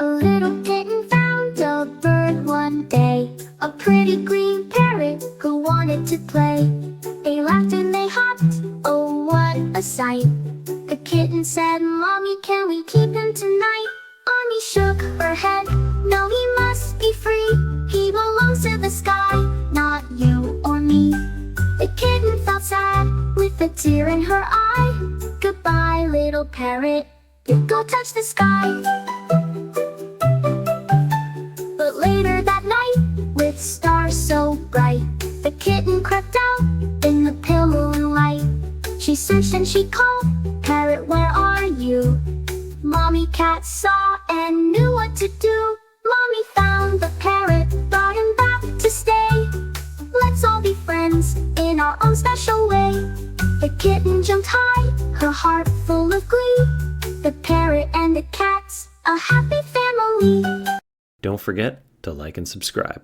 A little kitten found a bird one day, a pretty green parrot who wanted to play. They laughed and they hopped, oh what a sight. The kitten said, "Mommy, can we keep him tonight?" Mommy shook her head, "No, he must be free. He belongs to the sky, not you or me." The kitten felt sad, with a tear in her eye. "Goodbye, little parrot, you go touch the sky." But later that night, with stars so bright, the kitten crept out in the pale moonlight. She searched and she called, "Parrot, where are you?" Mommy Cat saw and knew what to do. Mommy found the parrot, brought him back to stay. Let's all be friends in our own special way. The kitten jumped high, her heart full of glee. The parrot and the cat's a happy family. Don't forget to like and subscribe.